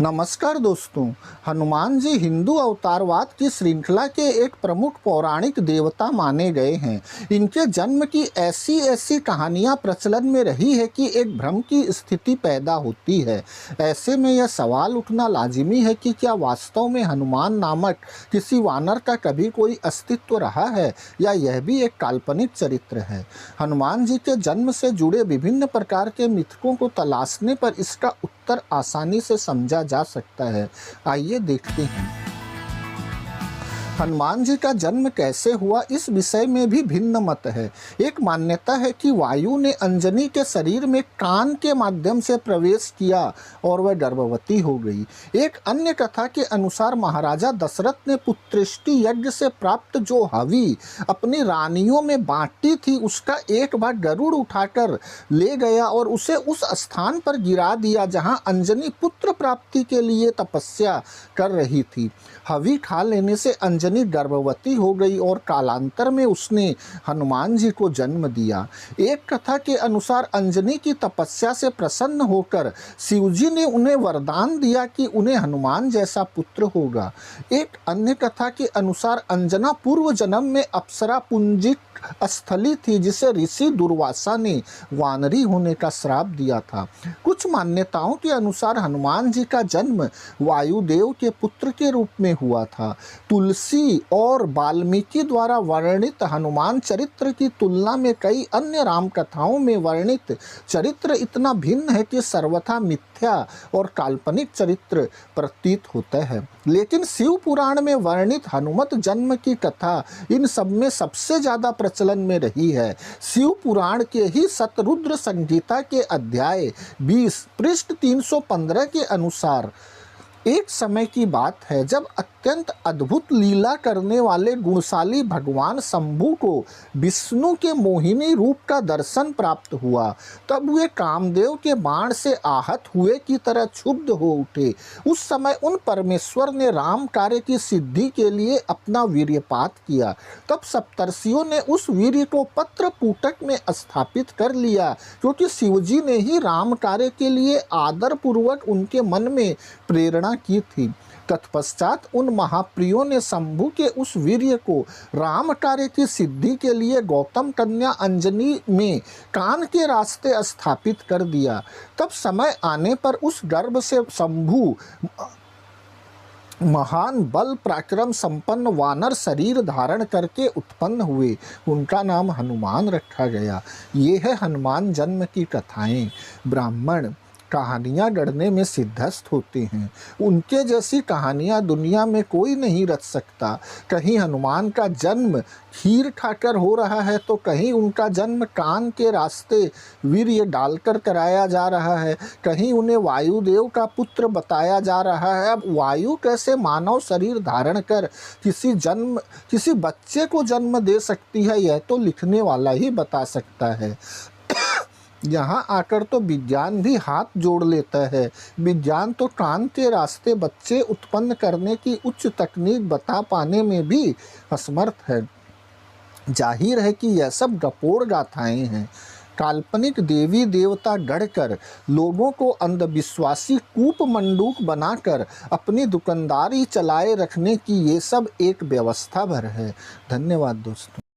नमस्कार दोस्तों। हनुमान जी हिंदू अवतारवाद की श्रृंखला के एक प्रमुख पौराणिक देवता माने गए हैं। इनके जन्म की ऐसी ऐसी कहानियां प्रचलन में रही है कि एक भ्रम की स्थिति पैदा होती है। ऐसे में यह सवाल उठना लाजिमी है कि क्या वास्तव में हनुमान नामक किसी वानर का कभी कोई अस्तित्व रहा है या यह भी एक काल्पनिक चरित्र है। हनुमान जी के जन्म से जुड़े विभिन्न प्रकार के मिथकों को तलाशने पर इसका उत्तर आसानी से समझा जा सकता है। आइए देखते हैं। हनुमान जी का जन्म कैसे हुआ, इस विषय में भी भिन्न मत है। एक मान्यता है कि वायु ने अंजनी के शरीर में कान के माध्यम से प्रवेश किया और वह गर्भवती हो गई। एक अन्य कथा के अनुसार महाराजा दशरथ ने पुत्रेष्टि यज्ञ से प्राप्त जो हवि अपनी रानियों में बांटी थी, उसका एक भाग गरुड़ उठाकर ले गया और उसे उस स्थान पर गिरा दिया जहां अंजनी पुत्र प्राप्ति के लिए तपस्या कर रही थी। हवि खा लेने से अंजनी गर्भवती हो गई और कालांतर में उसने हनुमान जी को जन्म दिया। एक कथा के अनुसार अंजनी की तपस्या से प्रसन्न होकर शिवजी ने उन्हें वरदान दिया कि उन्हें हनुमान जैसा पुत्र होगा। एक अन्य कथा के अनुसार अंजना पूर्व जन्म में अप्सरा पुंजिक स्थली थी जिसे ऋषि दुर्वासा ने वानरी होने का श्राप दिया था। कुछ मान्यताओं के अनुसार हनुमान जी का जन्म वायुदेव के पुत्र के रूप में हुआ था। तुलसी और वाल्मीकि द्वारा वर्णित हनुमान चरित्र की तुलना में कई अन्य राम कथाओं में वर्णित चरित्र इतना भिन्न है कि सर्वथा मिथ्या और काल्पनिक चरित्र प्रतीत होता है। लेकिन शिव पुराण में वर्णित हनुमत जन्म की कथा इन सब में सबसे ज़्यादा प्रचलन में रही है। शिव पुराण के ही शतरुद्र संहिता के अध्याय 20 पृष्ठ 315 के अनुसार एक समय की बात है जब अत्यंत अद्भुत लीला करने वाले गुणशाली भगवान शंभु को विष्णु के मोहिनी रूप का दर्शन प्राप्त हुआ। तब वे कामदेव के बाण से आहत हुए की तरह क्षुब्ध हो उठे। उस समय उन परमेश्वर ने राम कार्य की सिद्धि के लिए अपना वीर्यपात किया। तब सप्तर्षियों ने उस वीर्य को पत्र पुटक में स्थापित कर लिया, क्योंकि शिवजी ने ही राम कार्य के लिए आदर पूर्वक उनके मन में प्रेरणा की थी। तत्पश्चात उन महाप्रियों ने शंभु के उस वीर्य को राम कार्य की सिद्धि के लिए गौतम कन्या अंजनी में कान के रास्ते स्थापित कर दिया। तब समय आने पर उस गर्भ से शंभु महान बल पराक्रम संपन्न वानर शरीर धारण करके उत्पन्न हुए। उनका नाम हनुमान रखा गया। ये है हनुमान जन्म की कथाएं। ब्राह्मण कहानियाँ गढ़ने में सिद्धस्त होते हैं। उनके जैसी कहानियाँ दुनिया में कोई नहीं रच सकता। कहीं हनुमान का जन्म खीर खाकर हो रहा है तो कहीं उनका जन्म कान के रास्ते वीर्य डालकर कराया जा रहा है। कहीं उन्हें वायुदेव का पुत्र बताया जा रहा है। अब वायु कैसे मानव शरीर धारण कर किसी बच्चे को जन्म दे सकती है, यह तो लिखने वाला ही बता सकता है। यहाँ आकर तो विज्ञान भी हाथ जोड़ लेता है। विज्ञान तो कान के रास्ते बच्चे उत्पन्न करने की उच्च तकनीक बता पाने में भी असमर्थ है। जाहिर है कि यह सब गपोड़ गाथाएं हैं। काल्पनिक देवी देवता गढ़कर लोगों को अंधविश्वासी कूप मंडूक बनाकर अपनी दुकानदारी चलाए रखने की ये सब एक व्यवस्था भर है। धन्यवाद दोस्तों।